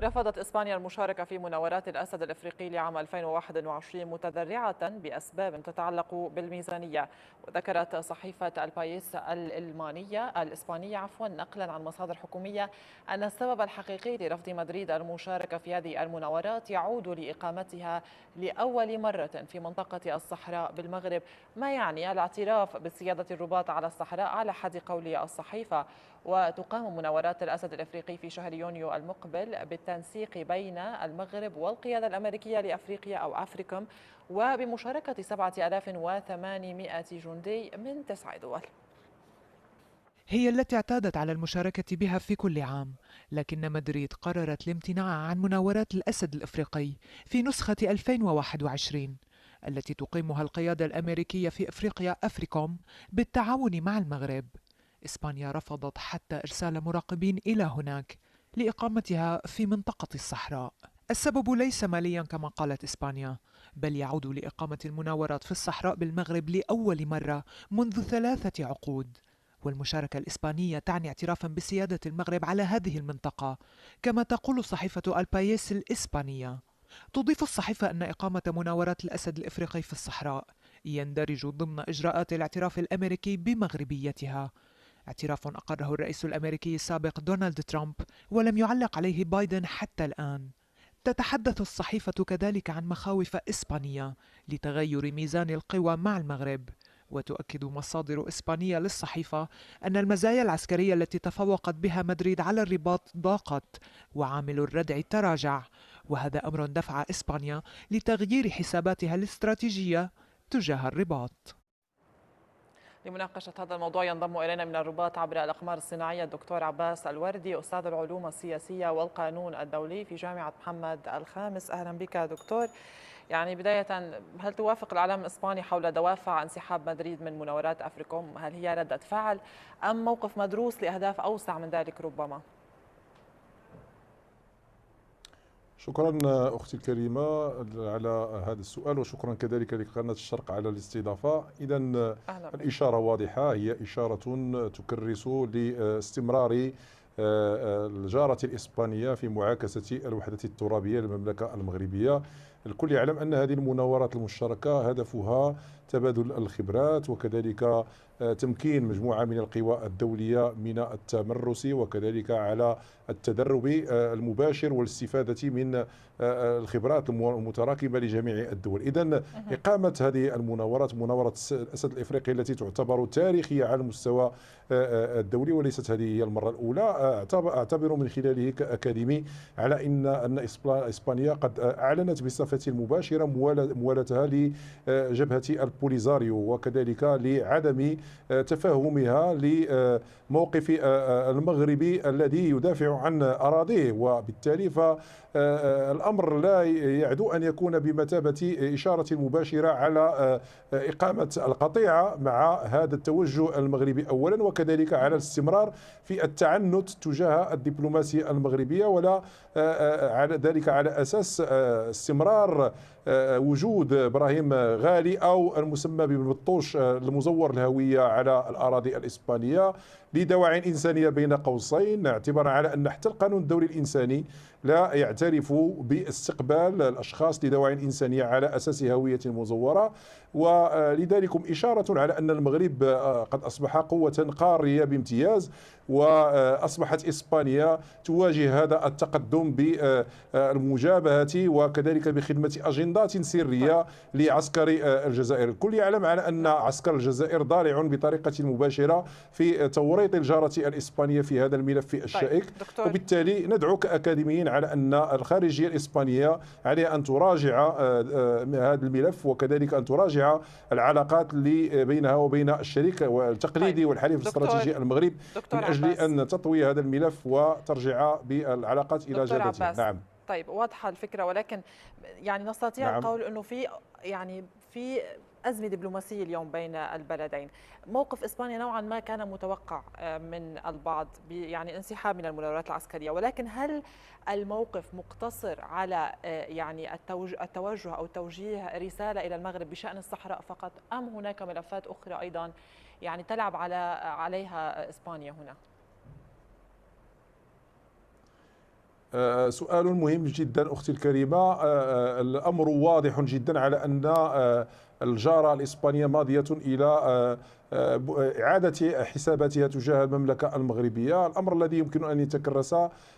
رفضت إسبانيا المشاركة في مناورات الأسد الإفريقي لعام 2021 متذرعة بأسباب تتعلق بالميزانية. وذكرت صحيفة البايس الإسبانية نقلا عن مصادر حكومية أن السبب الحقيقي لرفض مدريد المشاركة في هذه المناورات يعود لإقامتها لأول مرة في منطقة الصحراء بالمغرب، ما يعني الاعتراف بسيادة الرباط على الصحراء على حد قول الصحيفة. وتقام مناورات الأسد الإفريقي في شهر يونيو المقبل بالتنسيق بين المغرب والقيادة الأمريكية لأفريقيا أو أفريكوم، وبمشاركة 7800 جندي من 9 دول. هي التي اعتادت على المشاركة بها في كل عام، لكن مدريد قررت الامتناع عن مناورات الأسد الإفريقي في نسخة 2021 التي تقيمها القيادة الأمريكية في أفريقيا أفريكوم بالتعاون مع المغرب. إسبانيا رفضت حتى إرسال مراقبين إلى هناك لإقامتها في منطقة الصحراء. السبب ليس ماليا كما قالت إسبانيا، بل يعود لإقامة المناورات في الصحراء بالمغرب لأول مرة منذ 3 عقود. والمشاركة الإسبانية تعني اعترافا بسيادة المغرب على هذه المنطقة، كما تقول صحيفة البايس الإسبانية. تضيف الصحيفة أن إقامة مناورات الأسد الإفريقي في الصحراء يندرج ضمن إجراءات الاعتراف الأمريكي بمغربيتها، اعتراف أقره الرئيس الأمريكي السابق دونالد ترامب ولم يعلق عليه بايدن حتى الآن. تتحدث الصحيفة كذلك عن مخاوف إسبانيا لتغير ميزان القوى مع المغرب، وتؤكد مصادر إسبانية للصحيفة أن المزايا العسكرية التي تفوقت بها مدريد على الرباط ضاقت وعامل الردع تراجع، وهذا أمر دفع إسبانيا لتغيير حساباتها الاستراتيجية تجاه الرباط. لمناقشة هذا الموضوع ينضم إلينا من الرباط عبر الأقمار الصناعية الدكتور عباس الوردي، أستاذ العلوم السياسية والقانون الدولي في جامعة محمد الخامس. أهلا بك دكتور. يعني بداية، هل توافق الإعلام الإسباني حول دوافع انسحاب مدريد من مناورات أفريكوم؟ هل هي ردة فعل أم موقف مدروس لأهداف أوسع من ذلك ربما؟ شكرا أختي الكريمة على هذا السؤال، وشكرا كذلك لقناة الشرق على الاستضافة. إذا الإشارة واضحة، هي إشارة تكرس لاستمرار الجارة الإسبانية في معاكسة الوحدة الترابية للمملكة المغربية. الكل يعلم أن هذه المناورات المشتركة هدفها تبادل الخبرات، وكذلك تمكين مجموعة من القوى الدولية من التمرس وكذلك على التدرب المباشر والاستفادة من الخبرات المتراكمة لجميع الدول. إذن إقامة هذه المناورات، مناورة الأسد الإفريقي التي تعتبر تاريخية على المستوى الدولي وليست هذه هي المرة الأولى، أعتبر من خلاله كأكاديمي على أن إسبانيا قد أعلنت بصفة مباشرة موالاتها لجبهة البوليزاريو، وكذلك لعدم تفهمها لموقف المغربي الذي يدافع عن أراضيه، وبالتالي فالأمر لا يعدو أن يكون بمثابة إشارة مباشرة على إقامة القطيعة مع هذا التوجه المغربي أولا، وكذلك على الاستمرار في التعنت تجاه الدبلوماسية المغربية، ولا على ذلك على أساس استمرار وجود إبراهيم غالي أو المسمى بالبطوش المزور الهوية على الأراضي الإسبانية لدواعي إنسانية بين قوسين، اعتبارا على أن حتى القانون الدولي الإنساني لا يعترف باستقبال الأشخاص لدواعي إنسانية على أساس هوية مزورة. ولذلك إشارة على أن المغرب قد أصبح قوة قارية بامتياز، وأصبحت إسبانيا تواجه هذا التقدم بالمجابهة وكذلك بخدمة أجندات سرية لعسكر الجزائر. الكل يعلم على أن عسكر الجزائر ضالع بطريقة مباشرة في توريط الجارة الإسبانية في هذا الملف الشائك. وبالتالي ندعو كأكاديميين على أن الخارجية الإسبانية عليها أن تراجع هذا الملف، وكذلك أن تراجع العلاقات اللي بينها وبين الشريك التقليدي والحليف الاستراتيجي المغرب من أجل أن تطوي هذا الملف وترجع بالعلاقات إلى جادتها. نعم. طيب، واضحة الفكرة، ولكن يعني نستطيع القول أنه في أزمة دبلوماسية اليوم بين البلدين. موقف إسبانيا نوعا ما كان متوقع من البعض، يعني انسحاب من المناورات العسكرية، ولكن هل الموقف مقتصر على يعني التوجه أو توجيه رسالة إلى المغرب بشأن الصحراء فقط، أم هناك ملفات أخرى أيضا يعني تلعب عليها إسبانيا هنا؟ سؤال مهم جدا أختي الكريمة. الأمر واضح جدا على أن الجارة الإسبانية ماضية إلى إعادة حساباتها تجاه المملكة المغربية، الأمر الذي يمكن أن يتكرس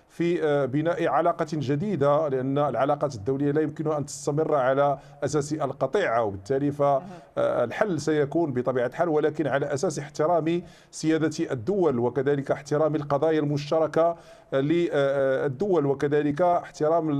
في بناء علاقة جديدة، لأن العلاقات الدولية لا يمكنها أن تستمر على أساس القطيعة، وبالتالي فالحل سيكون بطبيعة الحال ولكن على أساس احترام سيادة الدول، وكذلك احترام القضايا المشتركة للدول، وكذلك احترام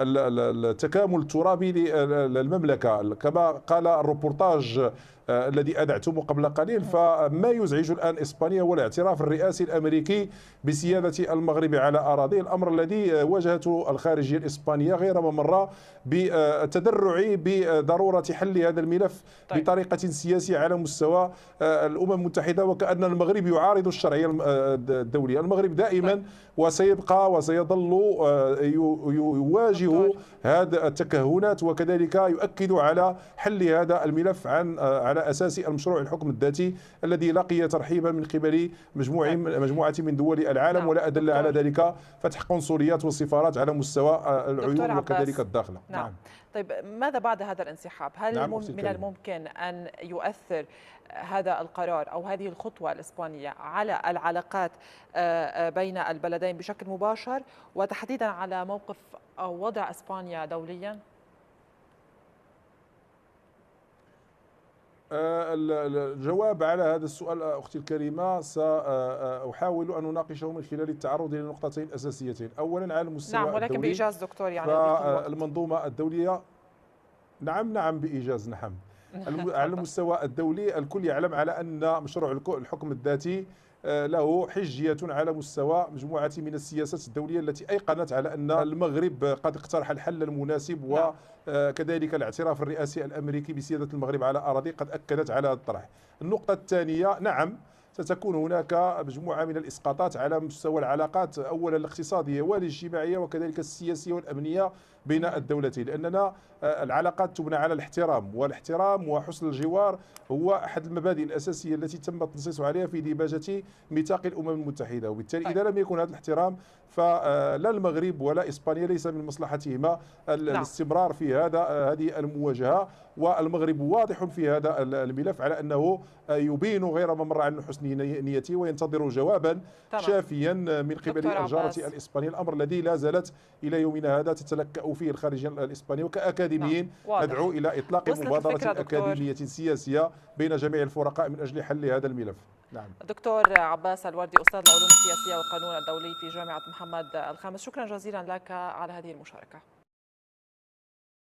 التكامل الترابي للمملكة. كما قال الروبورتاج الذي أذعتمه قبل قليل، فما يزعج الآن إسبانيا هو الاعتراف الرئاسي الأمريكي بسيادة المغرب على أراضيه، الأمر الذي واجهته الخارجية الإسبانية غير مرة بالتذرع بضرورة حل هذا الملف بطريقة سياسية على مستوى الأمم المتحدة، وكأن المغرب يعارض الشرعية الدولية. المغرب دائما وسيبقى وسيظل يواجه هذه التكهنات، وكذلك يؤكد على حل هذا الملف على أساس المشروع الحكم الذاتي الذي لقي ترحيبا من قبل مجموعة من دول العالم، ولا أدل على ذلك فتح قنصليات وسفارات على مستوى العيون وكذلك الداخلة. نعم. طيب ماذا بعد هذا الانسحاب؟ هل من الممكن أن يؤثر هذا القرار أو هذه الخطوة الإسبانية على العلاقات بين البلدين بشكل مباشر، وتحديدا على موقف أو وضع إسبانيا دوليا؟ الجواب على هذا السؤال أختي الكريمة سأحاول أن أناقشه من خلال التعرض إلى نقطتين أساسيتين. أولا على المستوى الدولي، ولكن بإيجاز دكتور، يعني المنظومة الدولية. نعم بإيجاز. نعم. على المستوى الدولي الكل يعلم على أن مشروع الحكم الذاتي له حجية على مستوى مجموعة من السياسات الدولية التي أيقنت على أن المغرب قد اقترح الحل المناسب، وكذلك الاعتراف الرئاسي الأمريكي بسيادة المغرب على أراضي قد أكدت على هذا الطرح. النقطة الثانية، نعم ستكون هناك مجموعة من الإسقاطات على مستوى العلاقات، أولا الاقتصادية والاجتماعية وكذلك السياسية والأمنية بين الدولتين، لأننا العلاقات تبنى على الاحترام، والاحترام وحسن الجوار هو أحد المبادئ الأساسية التي تم التنصيص عليها في ديباجة ميثاق الأمم المتحدة. وبالتالي إذا لم يكن هذا الاحترام فلا المغرب ولا إسبانيا ليس من مصلحتهما الاستمرار في هذه المواجهة، والمغرب واضح في هذا الملف على أنه يبين غير ممر عن حسن نيته وينتظر جوابا شافيا من قبل الجارة الإسبانية، الأمر الذي لا زالت إلى يومنا هذا تتلكأ فيه الخارجية الإسبانية. وكأكاديميين ندعو إلى إطلاق مبادرة أكاديمية سياسية بين جميع الفرقاء من أجل حل هذا الملف. نعم. دكتور عباس الوردي، أستاذ العلوم السياسية والقانون الدولي في جامعة محمد الخامس، شكرا جزيلا لك على هذه المشاركة.